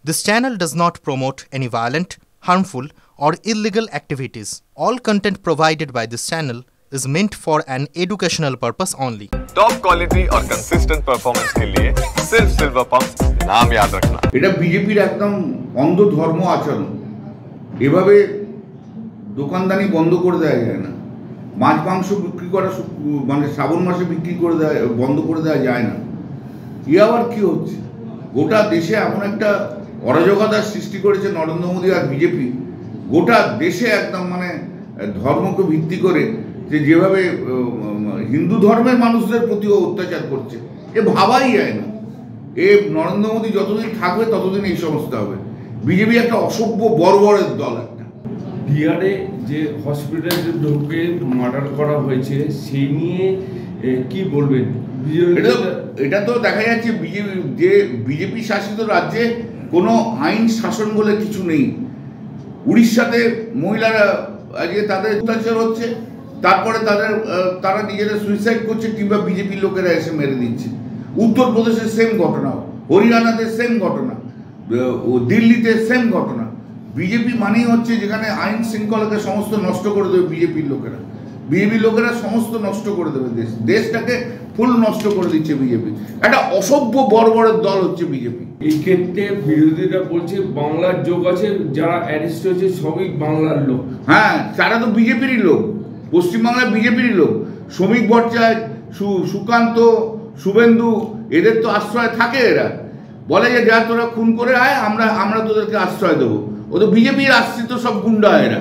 This channel does not promote any violent, harmful, or illegal activities. All content provided by this channel is meant for an educational purpose only. Top quality और consistent performance के लिए सिर्फ silver pump नाम याद रखना। এটা বিজেপির একদম অন্ধ ধর্ম আচরণ। এভাবে দোকানদানি বন্ধ করে দেওয়া যায় না। মাছ মাংস বিক্রি করা মানে শ্রাবণ মাসে বিক্রি করে দেওয়া বন্ধ করে দেওয়া যায় না। এ আবার কি হচ্ছে? গোটা দেশে এমন একটা অরাজকতার সৃষ্টি করেছে নরেন্দ্র মোদী আর বিজেপি। গোটা দেশে একদম মানে ধর্মকে ভিত্তি করে যেভাবে হিন্দু ধর্মের মানুষদের প্রতিও অত্যাচার করছে, এ ভাবাই যায় না। এ নরেন্দ্র মোদী যতদিন থাকবে ততদিন এই সমস্ত হবে। বিজেপি একটা অসভ্য বর্বরের দল একটা। বিহারে যে হসপিটালে ঢুকে মার্ডার করা হয়েছে সেই নিয়ে কি বলবেন? এটা তো দেখা যাচ্ছে বিজেপি শাসিত রাজ্যে কোনো আইন শাসন বলে কিছু নেই। উড়িষ্যাতে মহিলারা আজকে তাদের অত্যাচার হচ্ছে, তারপরে তারা নিজেরা সুইসাইড করছে কিংবা বিজেপির লোকেরা এসে মেরে দিচ্ছে। উত্তরপ্রদেশে সেম ঘটনা, হরিয়ানাতে সেম ঘটনা, দিল্লিতে সেম ঘটনা। বিজেপি মানেই হচ্ছে যেখানে আইন শৃঙ্খলাকে সমস্ত নষ্ট করে দেবে বিজেপির লোকেরা সমস্ত নষ্ট করে দেবে, দেশটাকে ফুল নষ্ট করে দিচ্ছে বিজেপি। একটা অসভ্য বর্বরের দল হচ্ছে বিজেপি। এই ক্ষেত্রে বিরোধীরা বলছে বাংলার যোগ আছে, যারা অ্যারেস্ট হয়েছে সবই বাংলার লোক। হ্যাঁ, তারা তো বিজেপিরই লোক, পশ্চিমবাংলার বিজেপিরই লোক। শ্রমিক ভট্টাচার্য, সুকান্ত, শুভেন্দু, এদের তো আশ্রয় থাকে। এরা বলে যে যা তোরা খুন করে আয়, আমরা তোদেরকে আশ্রয় দেবো। ও তো বিজেপির আশ্রিত সব গুন্ডা এরা।